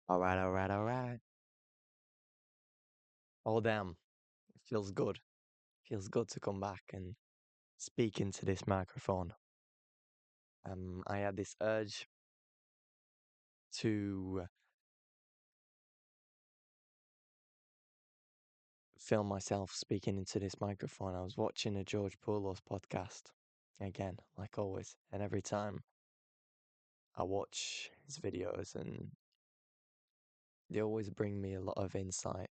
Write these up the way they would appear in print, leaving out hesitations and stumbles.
All right, all right, all right. Oh, damn. It feels good. Feels good to come back and speak into this microphone. I had this urge to film myself speaking into this microphone. I was watching a George Poulos podcast again, like always. And every time I watch his videos, and they always bring me a lot of insight.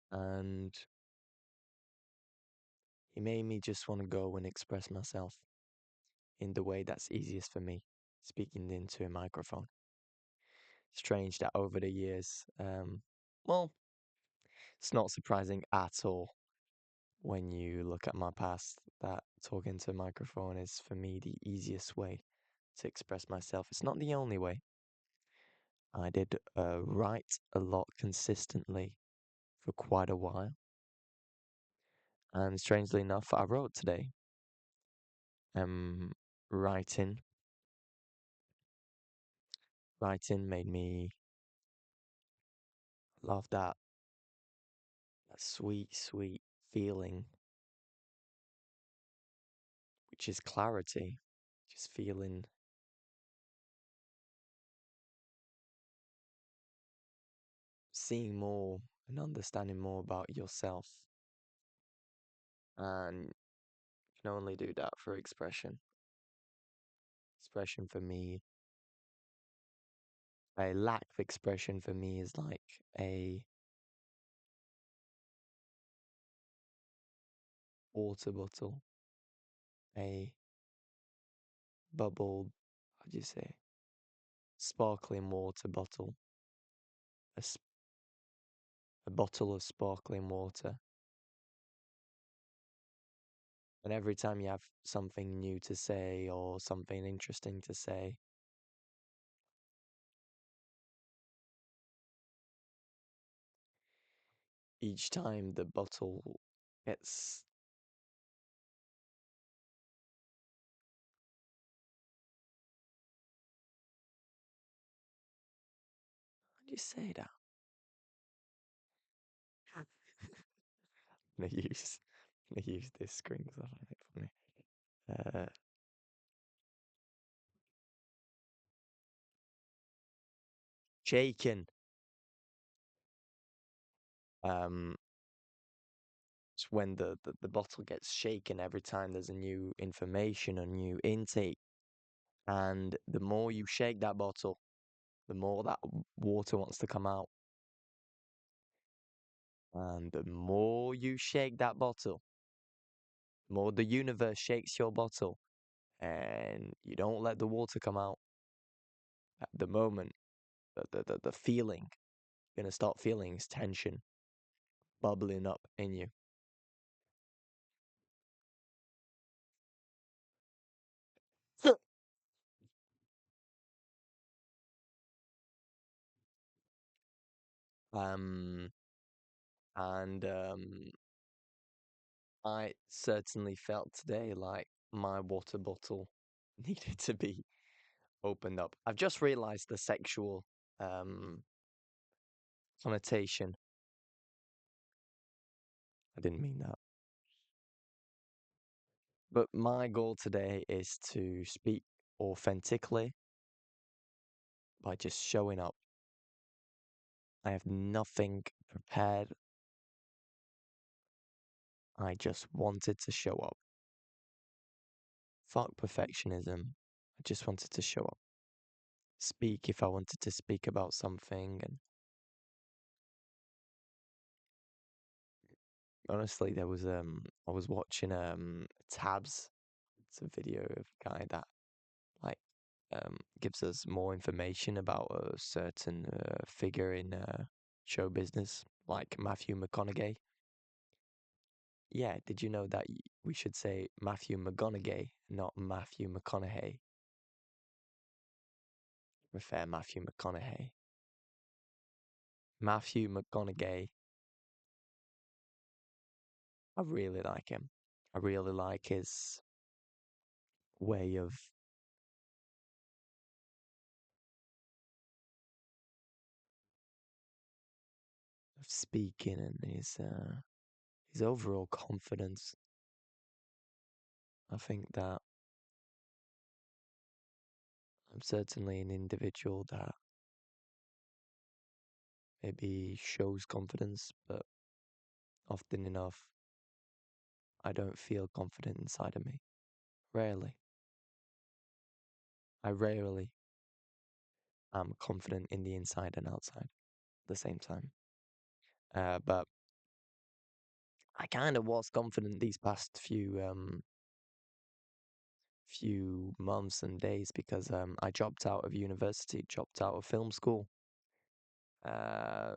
And he made me just want to go and express myself in the way that's easiest for me, speaking into a microphone. Strange that over the years, well, it's not surprising at all when you look at my past that talking to a microphone is for me the easiest way to express myself. It's not the only way. I did write a lot consistently for quite a while, and strangely enough, I wrote today. Um, writing, writing made me love that sweet, sweet feeling, which is clarity, just feeling, seeing more and understanding more about yourself. And you can only do that for expression. Expression for me, a lack of expression for me is like a water bottle, a bubbled, how do you say, sparkling water bottle, a, a bottle of sparkling water. And every time you have something new to say or something interesting to say, each time the bottle gets, how do you say that? I'm gonna use this screen because I find it funny. Shaken. Um, it's when the bottle gets shaken every time there's a new information, a new intake. And the more you shake that bottle, the more that water wants to come out. And the more you shake that bottle, the more the universe shakes your bottle. And you don't let the water come out. At the moment, the feeling, you're going to start feeling is tension bubbling up in you. Um, and I certainly felt today like my water bottle needed to be opened up. I've just realized the sexual um, connotation. I didn't mean that. But my goal today is to speak authentically by just showing up. I have nothing prepared. I just wanted to show up. Fuck perfectionism. I just wanted to show up. Speak if I wanted to speak about something. And honestly, I was watching Tabs. It's a video of a guy that like gives us more information about a certain figure in show business, like Matthew McConaughey. Yeah, did you know that we should say Matthew McGonaghy, not Matthew McConaughey? Prefer Matthew McConaughey. Matthew McConaughey, I really like him. I really like his way of speaking and his overall confidence. I think that I'm certainly an individual that maybe shows confidence, but often enough, I don't feel confident inside of me. Rarely. I rarely am confident in the inside and outside at the same time. But I kind of was confident these past few months and days because I dropped out of university, dropped out of film school. Uh,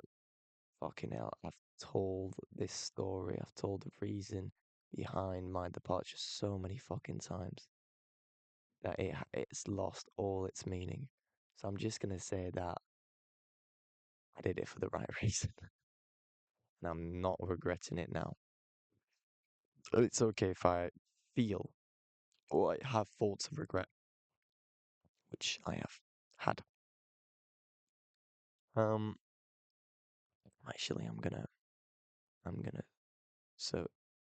Fucking hell, I've told this story, I've told the reason behind my departure so many fucking times that it's lost all its meaning. So I'm just gonna say that I did it for the right reason, and I'm not regretting it now. It's okay if I feel or I have thoughts of regret, which I have had. Um, Actually, I'm gonna. So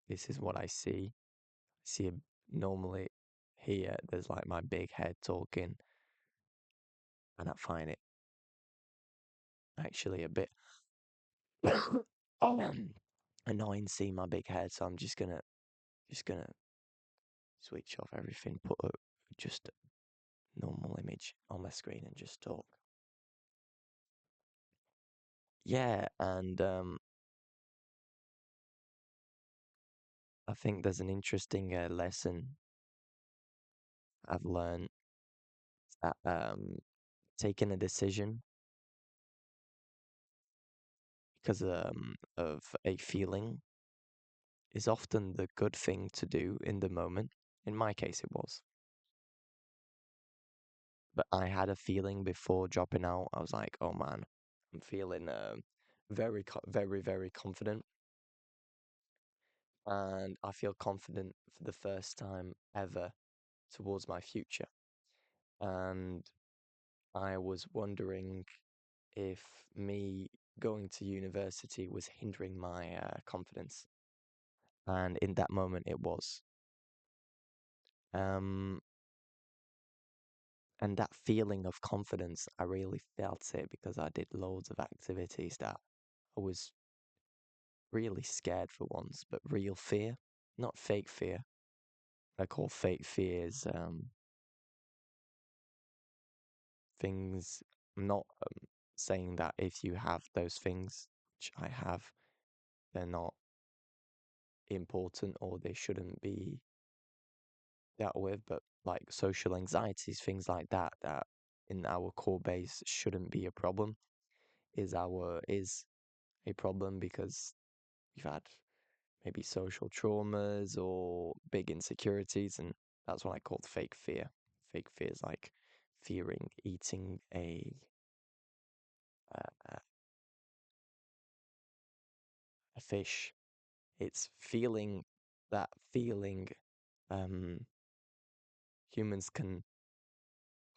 this is what I see. I see normally here. There's like my big head talking, and I find it actually a bit annoying seeing my big head. So I'm just gonna switch off everything, put just a normal image on my screen, and just talk. Yeah, and I think there's an interesting lesson I've learned that taking a decision because of a feeling is often the good thing to do in the moment. In my case, it was. But I had a feeling before dropping out. I was like, oh man, I'm feeling very confident. And I feel confident for the first time ever towards my future. And I was wondering if me going to university was hindering my confidence. And in that moment, it was. Um, and that feeling of confidence, I really felt it because I did loads of activities that I was really scared for once, but real fear, not fake fear. I call fake fears things. I'm not saying that if you have those things, which I have, they're not important or they shouldn't be dealt with, but like social anxieties, things like that, that in our core base shouldn't be a problem, is a problem because we've had maybe social traumas or big insecurities, and that's what I called fake fear. Fake fear is like fearing eating a fish. It's feeling that feeling um, humans can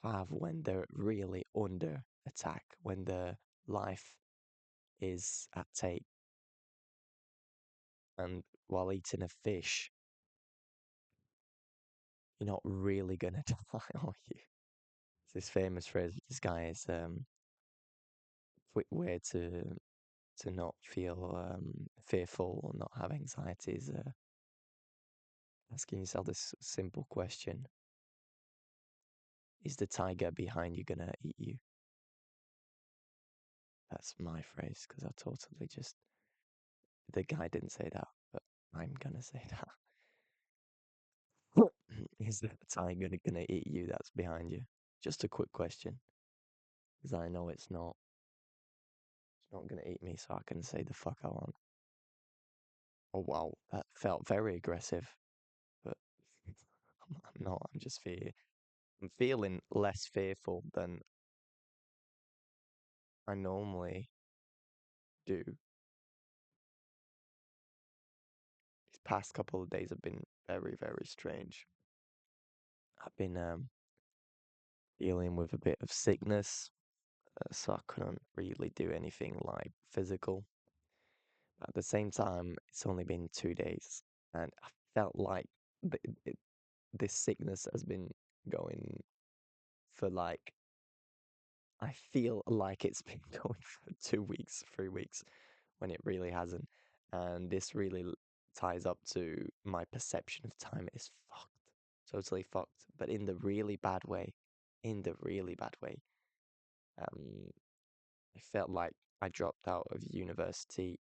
have when they're really under attack, when their life is at stake. And while eating a fish, you're not really gonna die, are you? It's this famous phrase. This guy is quick way to not feel fearful or not have anxiety is asking yourself this simple question: is the tiger behind you gonna eat you? That's my phrase because I totally just the guy didn't say that, but I'm gonna say that. Is the tiger gonna eat you that's behind you? Just a quick question, because I know it's not gonna eat me, so I can say the fuck I want. Oh wow, that felt very aggressive, but I'm not. I'm just I'm feeling less fearful than I normally do. These past couple of days have been very strange. I've been dealing with a bit of sickness, so I couldn't really do anything like physical. At the same time, it's only been 2 days, and I felt like th it, this sickness has been going for like, I feel like it's been going for 2 weeks, 3 weeks, when it really hasn't. And this really ties up to my perception of time is fucked, totally fucked, but in the really bad way. In the really bad way. Um, I felt like I dropped out of university,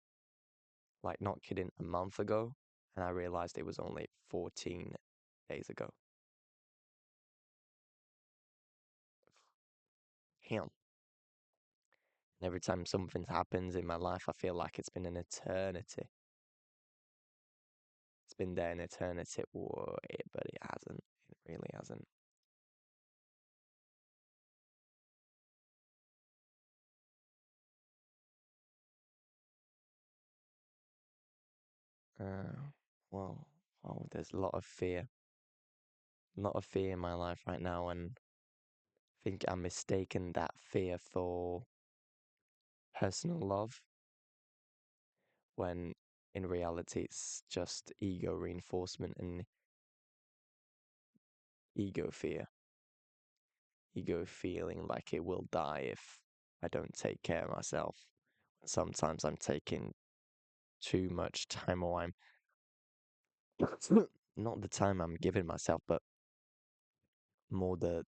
like not kidding, a month ago, and I realized it was only 14 days ago. Damn. And every time something happens in my life, I feel like it's been an eternity. It's been there an eternity, but it hasn't. It really hasn't. Uh, well, there's a lot of fear in my life right now, and I think I'm mistaken that fear for personal love, when in reality it's just ego reinforcement and ego fear. Ego feeling like it will die if I don't take care of myself. Sometimes I'm taking too much time, or I'm not the time I'm giving myself, but more the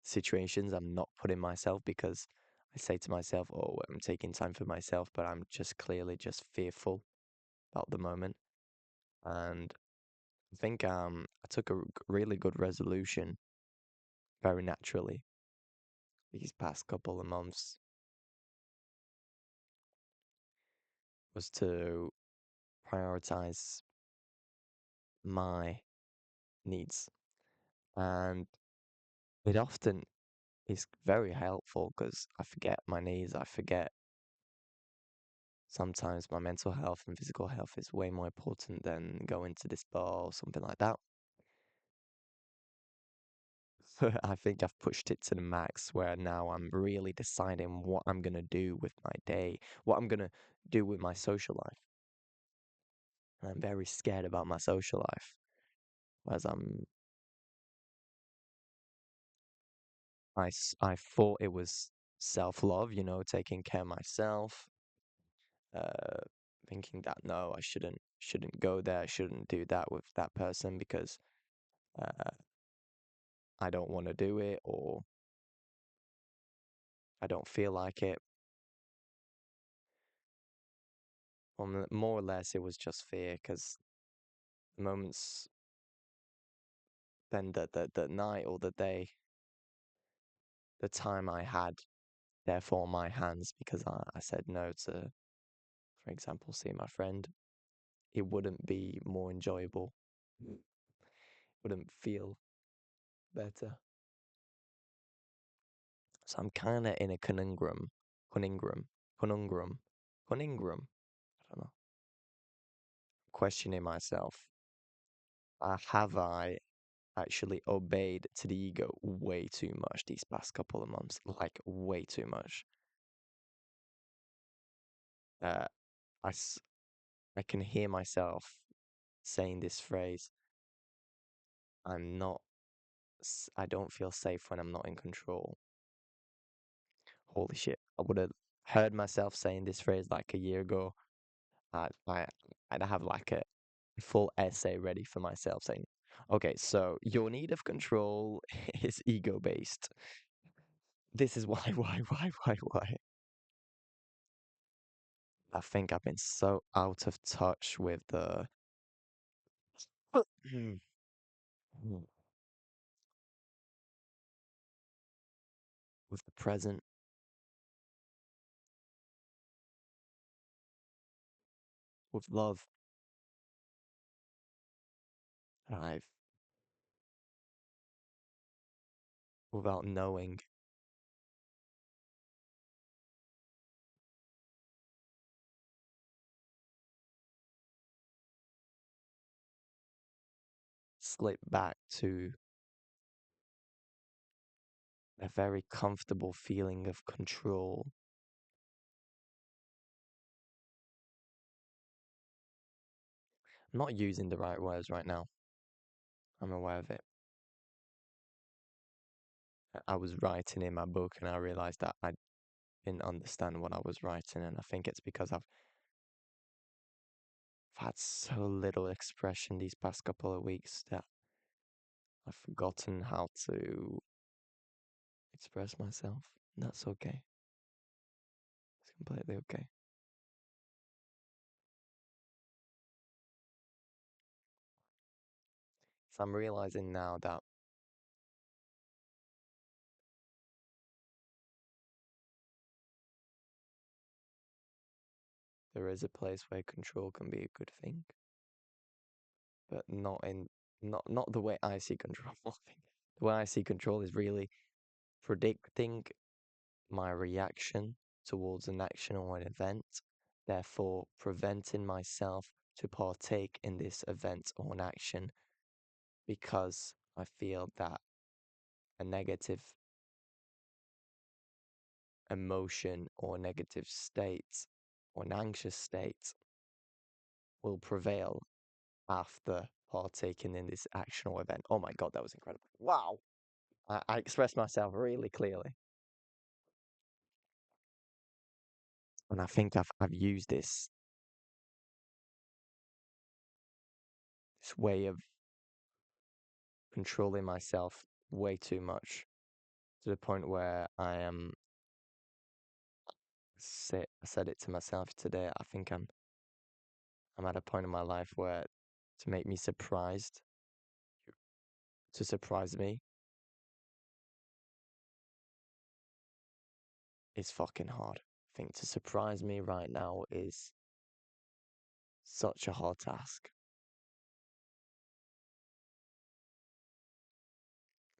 situations I'm not putting myself, because I say to myself, oh, I'm taking time for myself, but I'm just clearly just fearful about the moment. And I think I took a really good resolution very naturally these past couple of months, was to prioritize my needs. And it often is very helpful because I forget my needs. I forget sometimes my mental health and physical health is way more important than going to this bar or something like that. I think I've pushed it to the max, where now I'm really deciding what I'm gonna do with my day, what I'm gonna do with my social life. And I'm very scared about my social life. Whereas I thought it was self-love, taking care of myself, uh, thinking that no, I shouldn't go there, I shouldn't do that with that person because uh, I don't want to do it, or I don't feel like it. More or less, it was just fear because the moments, then the night or the day, the time I had, therefore my hands, because I said no to, for example, seeing my friend, it wouldn't be more enjoyable, wouldn't feel better. So I'm kind of in a conundrum, conundrum, conundrum. I don't know. Questioning myself. Have I actually obeyed to the ego way too much these past couple of months? Like way too much. Uh, I, s- I can hear myself saying this phrase. I'm not. I don't feel safe when I'm not in control. Holy shit! I would have heard myself saying this phrase like a year ago. I I I'd have like a full essay ready for myself saying, okay, so your need of control is ego based. This is why, why. I think I've been so out of touch with the with the present, with love. I've without knowing, slipped back to a very comfortable feeling of control not using the right words right now. I'm aware of it. I was writing in my book and I realized that I didn't understand what I was writing, and I think it's because I've had so little expression these past couple of weeks that I've forgotten how to express myself. And that's okay. It's completely okay. So I'm realizing now that there is a place where control can be a good thing, but not the way I see control. I think the way I see control is really predicting my reaction towards an action or an event, therefore preventing myself to partake in this event or an action because I feel that a negative emotion or negative state or an anxious state will prevail after partaking in this action or event. Oh my God, that was incredible. Wow. I expressed myself really clearly. And I think I've used this way of controlling myself way too much to the point where I said it to myself today. I think I'm at a point in my life where to make me surprised, to surprise me, is fucking hard. I think to surprise me right now is such a hard task.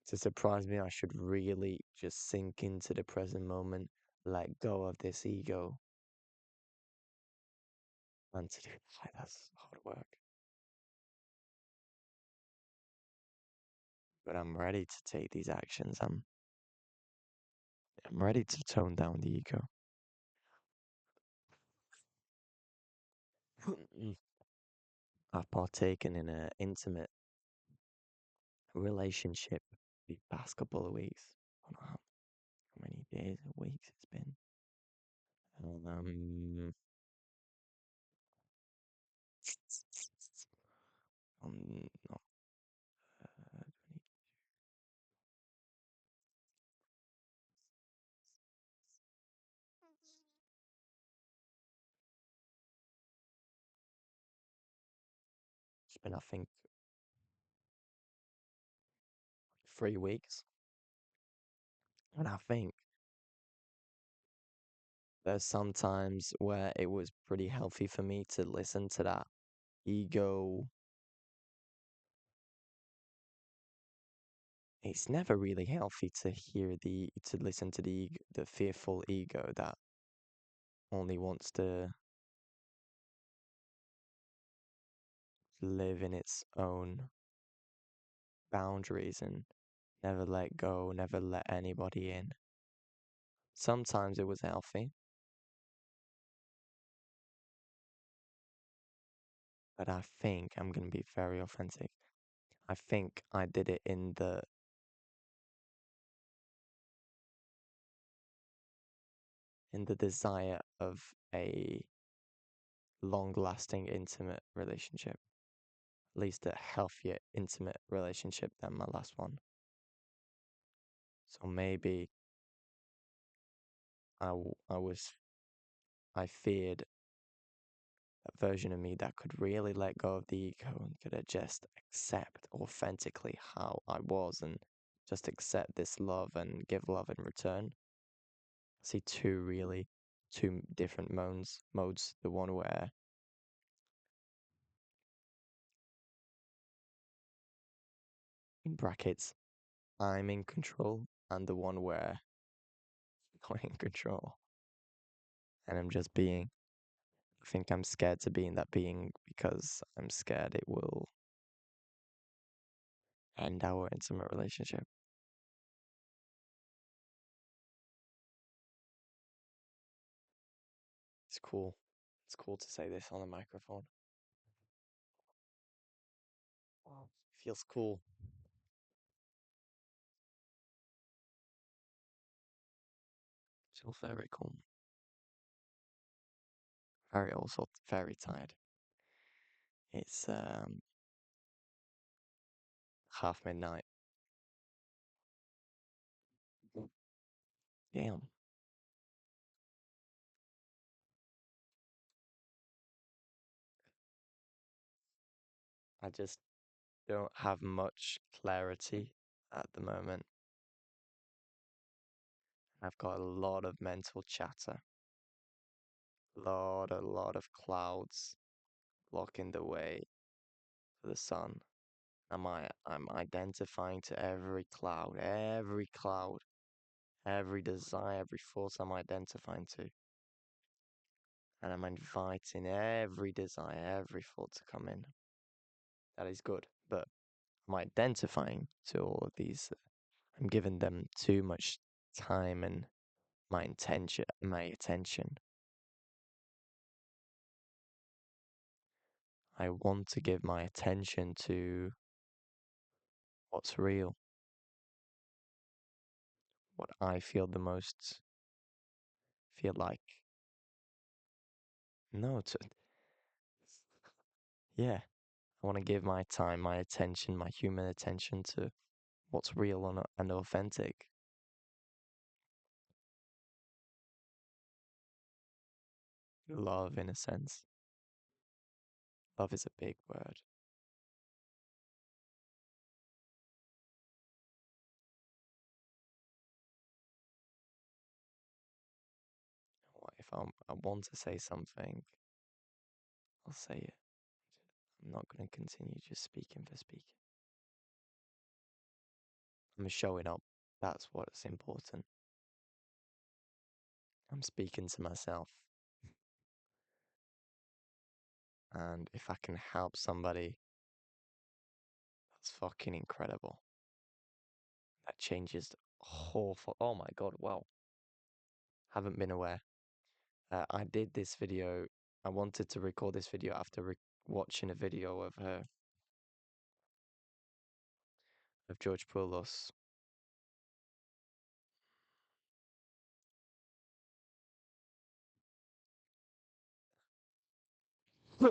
To surprise me, I should really just sink into the present moment, let go of this ego, and to do that's hard work. But I'm ready to take these actions. I'm ready to tone down the ego. I've partaken in an intimate relationship the past couple of weeks. I don't know how many days or weeks it's been. Um, no, 20 it's been, I think, 3 weeks. And I think there's some times where it was pretty healthy for me to listen to that ego. It's never really healthy to to listen to the fearful ego that only wants to live in its own boundaries and never let go, never let anybody in. Sometimes it was healthy, but I think I'm gonna be very authentic. I think I did it in the desire of a long-lasting intimate relationship, at least a healthier intimate relationship than my last one. So maybe I was I feared a version of me that could really let go of the ego and could just accept authentically how I was and just accept this love and give love in return. I see two different modes. The one where in brackets I'm in control, and the one where I'm not in control and I'm just being. I think I'm scared to be in that being because I'm scared it will end our intimate relationship. It's cool. It's cool to say this on a microphone. Feels cool. Feels very cool. Very also very tired. It's half midnight. Damn. I just don't have much clarity at the moment. I've got a lot of mental chatter. A lot of clouds blocking the way for the sun. I'm identifying to every cloud, every desire, every thought I'm identifying to. And I'm inviting every desire, every thought to come in. That is good. But I'm identifying to all of these. I'm giving them too much time and my attention. I want to give my attention to what's real, what I feel the most feel like. No, yeah, I want to give my time, my attention, my human attention to what's real and authentic. Love, in a sense. Love is a big word. What if I want to say something, I'll say it. I'm not going to continue just speaking for speaking. I'm showing up. That's what's important. I'm speaking to myself. And if I can help somebody, that's fucking incredible. That changes the whole. Oh my god! Wow, haven't been aware. I did this video. I wanted to record this video after watching a video of George Poulos. Oh,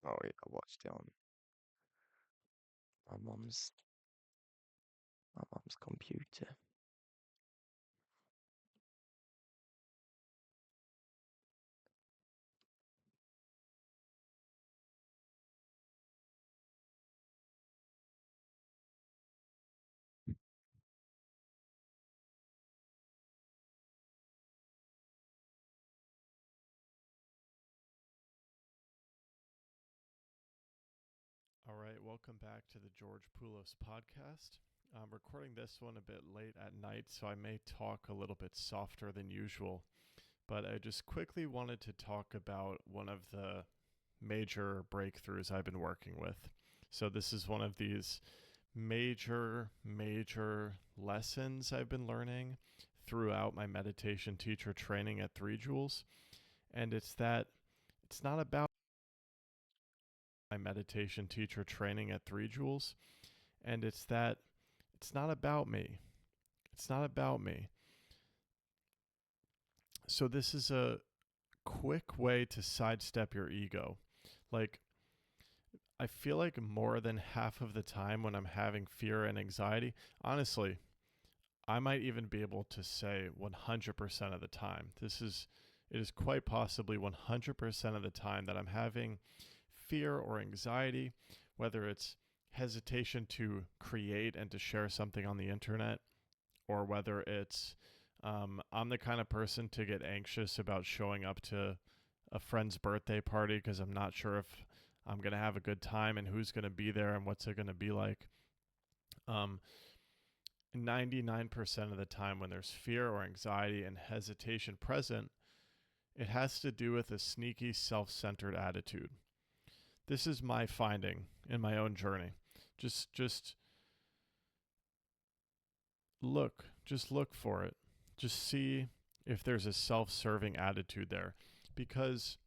oh yeah, I watched it on my mom's my mom's computer. All right, welcome back to the George Poulos podcast. I'm recording this one a bit late at night, so I may talk a little bit softer than usual. But I just quickly wanted to talk about one of the major breakthroughs I've been working with. So, this is one of these major lessons I've been learning throughout my meditation teacher training at 3 Joules. And it's not about my meditation teacher training at 3 Joules. And it's not about me. It's not about me. So this is a quick way to sidestep your ego. Like, I feel like more than half of the time when I'm having fear and anxiety, honestly, I might even be able to say 100% of the time. It is quite possibly 100% of the time that I'm having fear or anxiety, whether it's hesitation to create and to share something on the internet, or whether it's I'm the kind of person to get anxious about showing up to a friend's birthday party because I'm not sure if I'm going to have a good time and who's going to be there and what's it going to be like. Um, 99% of the time, when there's fear or anxiety and hesitation present, it has to do with a sneaky, self centered attitude. This is my finding in my own journey. Just just look for it. Just see if there's a self serving attitude there. Because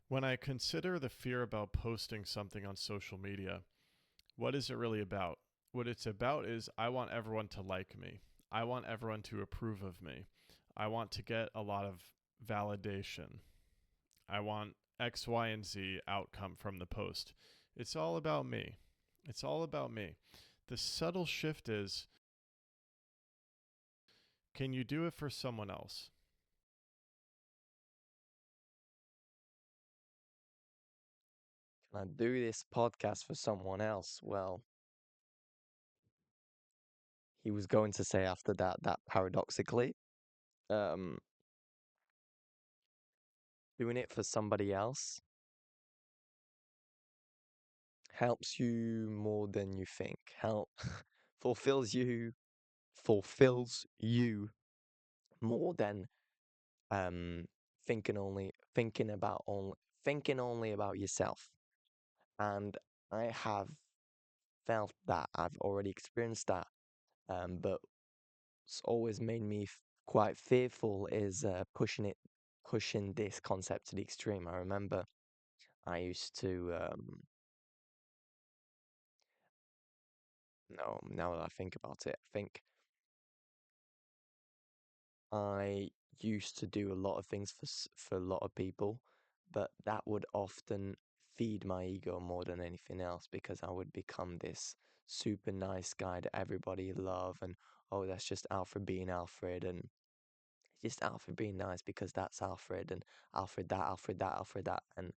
when I consider the fear about posting something on social media, what is it really about? What it's about is I want everyone to like me. I want everyone to approve of me. I want to get a lot of validation. I want X, Y, and Z outcome from the post. It's all about me. It's all about me. The subtle shift is, can you do it for someone else? Can I do this podcast for someone else? Well, he was going to say after that paradoxically, um, doing it for somebody else helps you more than you think. Help fulfills you fulfills you more than um thinking only about yourself. And I have felt that. I've already experienced that. But it's always made me quite fearful is pushing this concept to the extreme. I remember I used to no, now that I think about it, I think I used to do a lot of things for a lot of people, but that would often feed my ego more than anything else because I would become this super nice guy that everybody love and oh that's just Alfred being Alfred and just Alfred being nice because that's Alfred and Alfred that and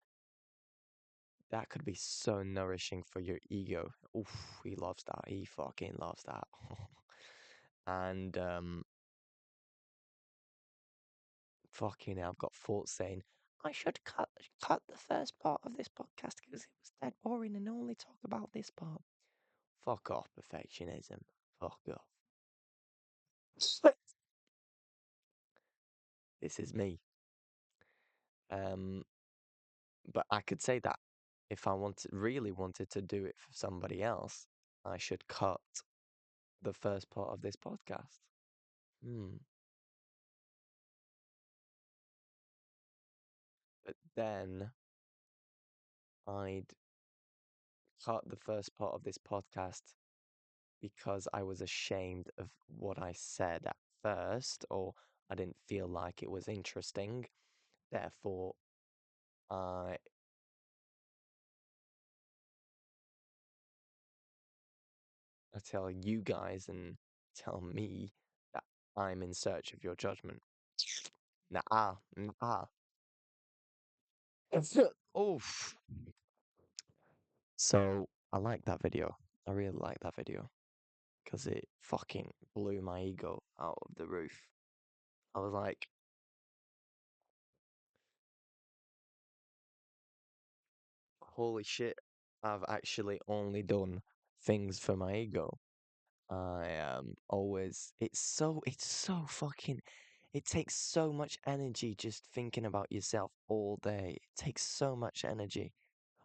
that could be so nourishing for your ego. Oof, he loves that. He fucking loves that. And fucking hell, I've got thoughts saying I should cut the first part of this podcast because it was dead boring and only talk about this part. Fuck off, perfectionism. Fuck off. This is me. Um, but I could say that if I really wanted to do it for somebody else, I should cut the first part of this podcast. Hmm. But then I'd cut the first part of this podcast because I was ashamed of what I said at first, or I didn't feel like it was interesting. Therefore, I I tell you guys and tell me that I'm in search of your judgment. Nah, nah. Oof. So I like that video. I really like that video because it fucking blew my ego out of the roof. I was like, holy shit, I've actually only done things for my ego. I am always, it's so fucking, it takes so much energy just thinking about yourself all day. It takes so much energy.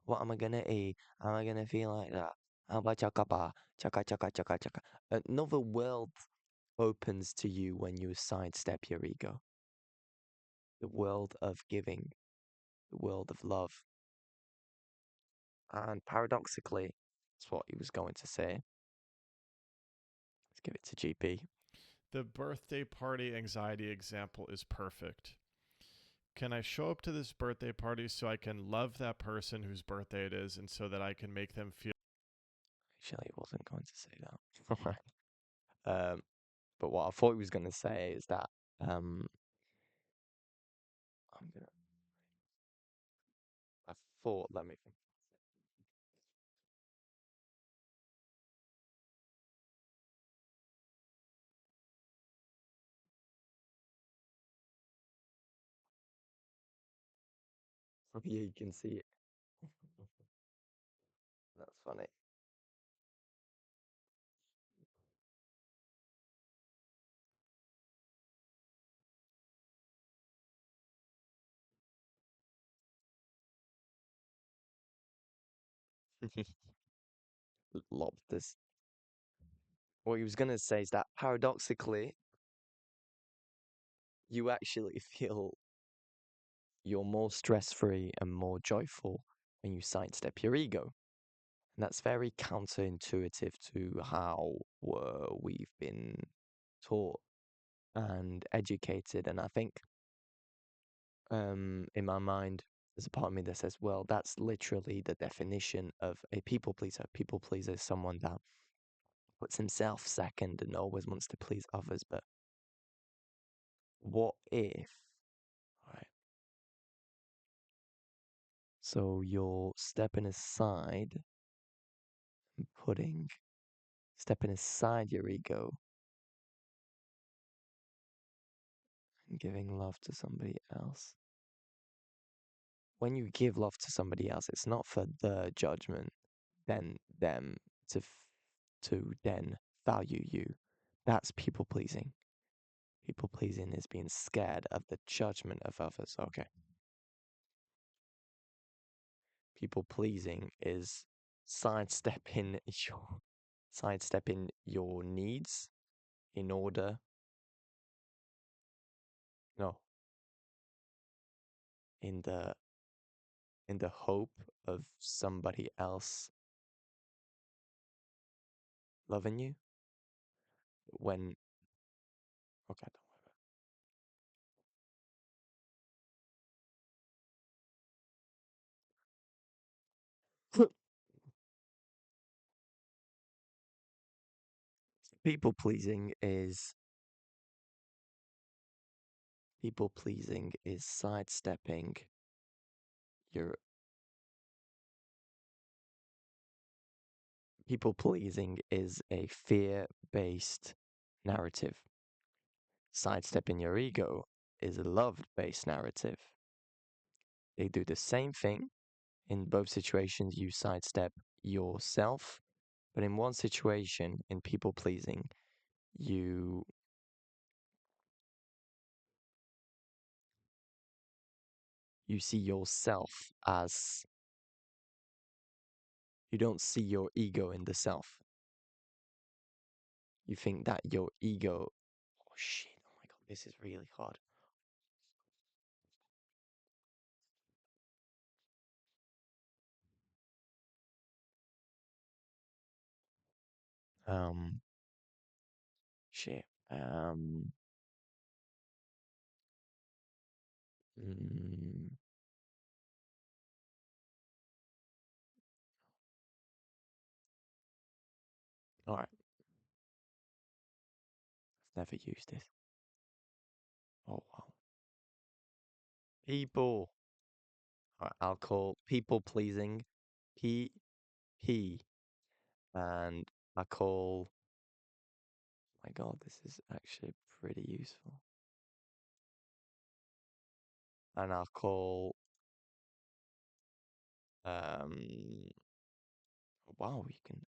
What am I gonna eat? Am I gonna feel like that? How about chakapa? Chaka chaka chaka chaka. Another world opens to you when you sidestep your ego. The world of giving, the world of love. And paradoxically, that's what he was going to say. Let's give it to GP. The birthday party anxiety example is perfect. Can I show up to this birthday party so I can love that person whose birthday it is and so that I can make them feel Actually, he wasn't going to say that. But what I thought he was going to say is that um, I'm gonna. I thought. Let me think. Yeah, you can see it. That's funny. Lobsters. what he was gonna say is that paradoxically, you actually feel you're more stress-free and more joyful when you sidestep your ego. And that's very counterintuitive to how we've been taught and educated. And I think in my mind, there's a part of me that says, well, that's literally the definition of a people pleaser. People pleaser is someone that puts himself second and always wants to please others. But what if, right? So you're stepping aside and stepping aside your ego and giving love to somebody else. When you give love to somebody else, it's not for the judgment, then them to then value you. That's people pleasing. People pleasing is being scared of the judgment of others. Okay. People pleasing is sidestepping sidestepping your needs in order no in the hope of somebody else loving you when okay, don't worry. People pleasing is sidestepping your people pleasing is a fear-based narrative. Sidestepping your ego is a love-based narrative. They do the same thing. In both situations, you sidestep yourself, but in one situation, in people pleasing, you you see yourself as you don't see your ego in the self. You think that your ego. Oh shit! Oh my god, this is really hard. Um, shit. Um, mm, all right. I've never used this. Oh wow. People. All right, I'll call people pleasing P P, and I call. My God, this is actually pretty useful. And I'll call. Um. Wow, you can.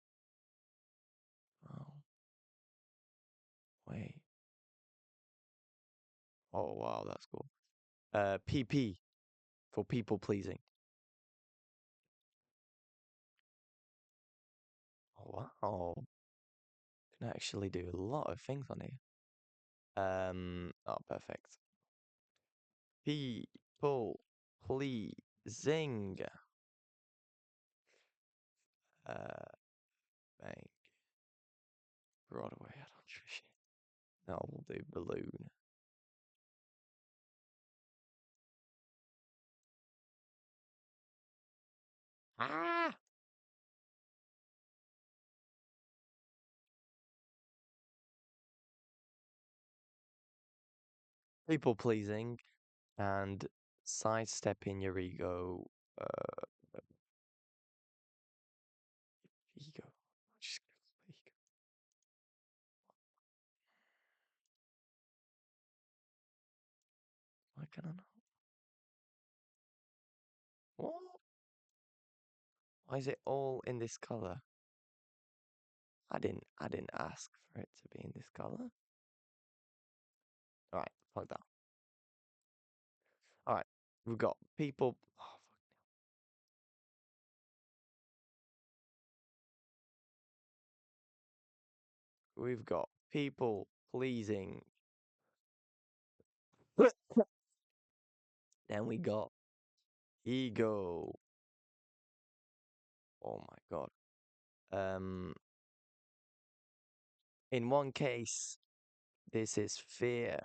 Oh, wait. Oh wow, that's cool. PP for people pleasing. Oh wow, can actually do a lot of things on here. Oh, perfect. People pleasing. Bank. Broadway. I don't give a shit. No, we'll do balloon. Ah! People pleasing and sidestepping your ego. Uh, ego. Just ego. Why can I not? What? Why is it all in this color? I didn't ask for it to be in this color. All right, fuck that. All right, we've got people. Oh, we've got people pleasing. Then we got ego. Oh my God. Um, in one case, this is fear.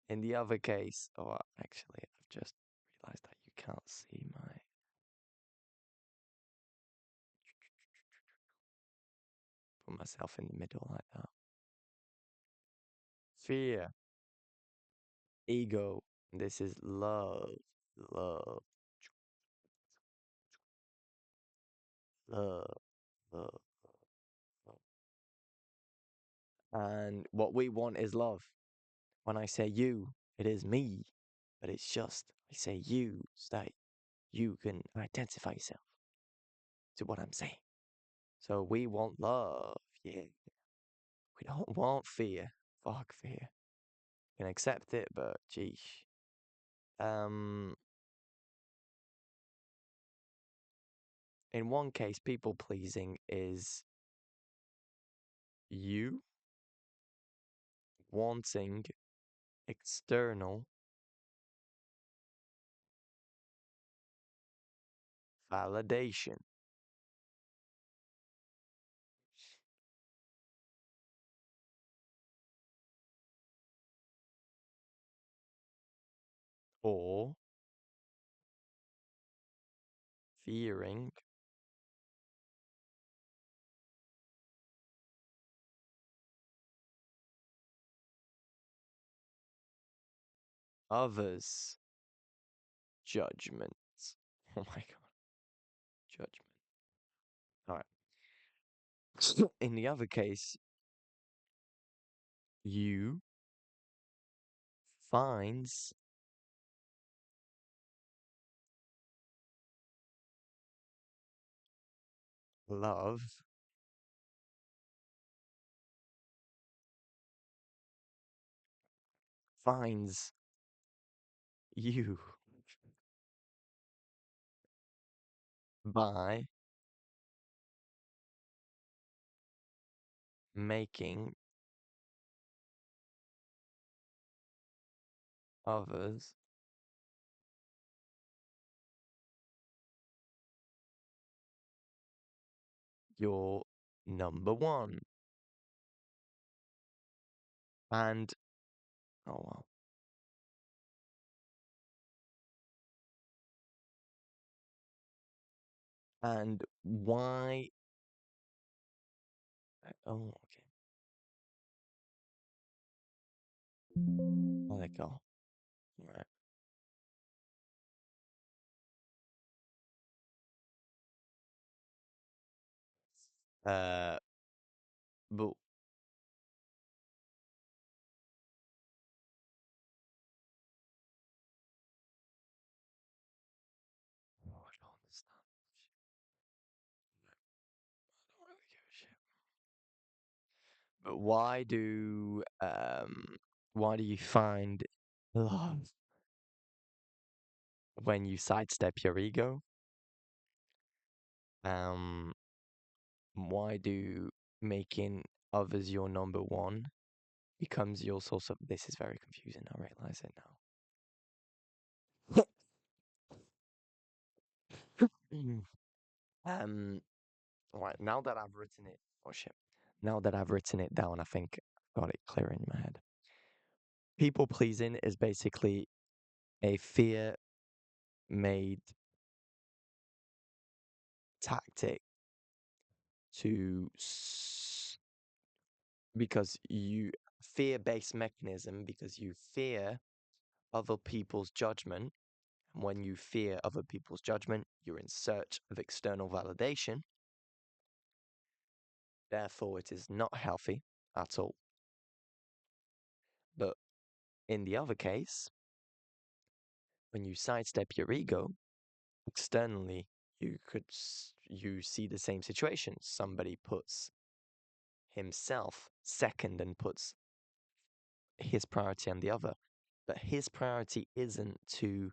In the other case, oh, actually, I've just realized that you can't see my. Put myself in the middle like that. Fear, ego. This is love, love, love, love, love. And what we want is love. When I say you, it is me, but it's just I say you so that you can identify yourself to what I'm saying. So we want love, yeah. We don't want fear. Fuck fear. Can accept it, but geesh. Um, in one case, people pleasing is you wanting external validation. Or fearing others' judgments. Oh my God, judgment. All right. In the other case, you finds love finds you by making others your number one. And oh well. And why? Oh, okay. Let it go. All right. Uh, but oh, I don't understand. I don't really give a shit. But why do you find love when you sidestep your ego? Um, why do making others your number one becomes your source of this is very confusing, I realize it now. um right, now that I've written it oh shit. Now that I've written it down, I think I've got it clear in my head. People pleasing is basically a fear made tactic to because you fear-based mechanism because you fear other people's judgment. And when you fear other people's judgment, you're in search of external validation. Therefore, it is not healthy at all. But in the other case, when you sidestep your ego, externally, you see the same situation. Somebody puts himself second and puts his priority on the other. But his priority isn't to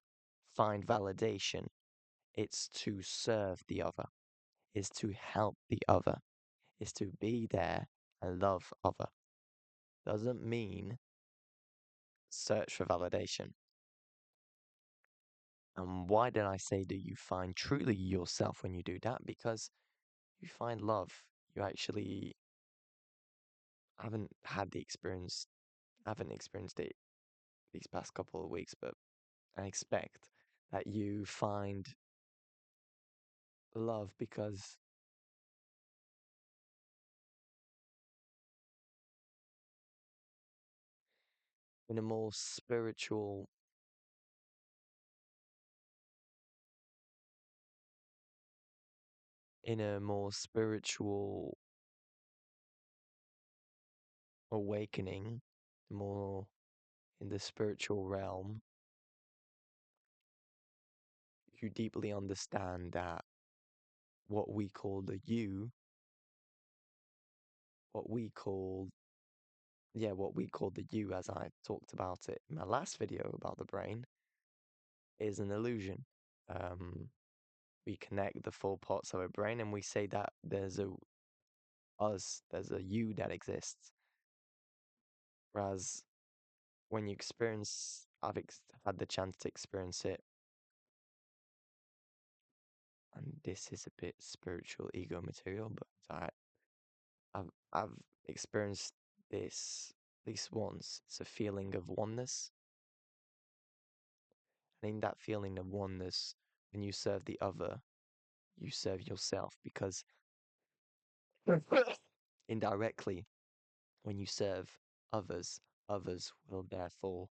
find validation, it's to serve the other. is to help the other, is to be there and love other. Doesn't mean search for validation. And why did I say do you find truly yourself when you do that? Because you find love. You actually haven't had the experience, haven't experienced it these past couple of weeks, but I expect that you find love because in a more spiritual, in a more spiritual awakening, more in the spiritual realm, you deeply understand that what we call the you, what we call, yeah, what we call the you, as I talked about it in my last video about the brain, is an illusion. Um, we connect the four parts of our brain and we say that there's a us, there's a you that exists. Whereas when you experience, had the chance to experience it, and this is a bit spiritual ego material, but I've experienced this at least once. It's a feeling of oneness. And in that feeling of oneness, when you serve the other, you serve yourself because indirectly, when you serve others, others will therefore,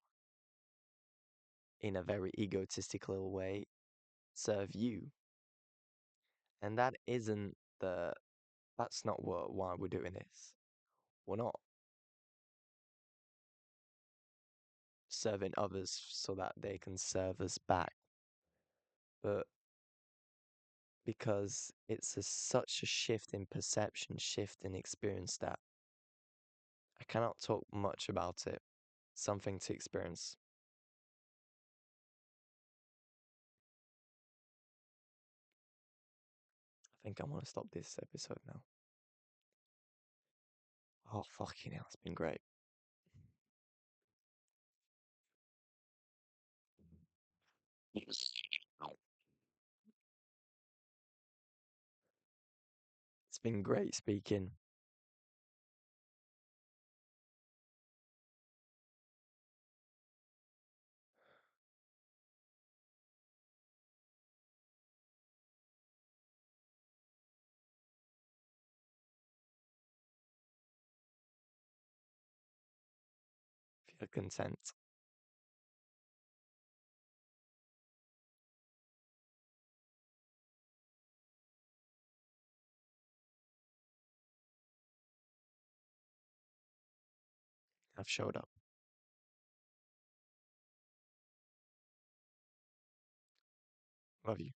in a very egotistical way, serve you. And that isn't the, that's not why we're doing this. We're not serving others so that they can serve us back, but because it's such a shift in perception, shift in experience that I cannot talk much about it. Something to experience. I think I want to stop this episode now. Oh, fucking hell, it's been great. It's been great speaking. Feel content. I've showed up. Love you.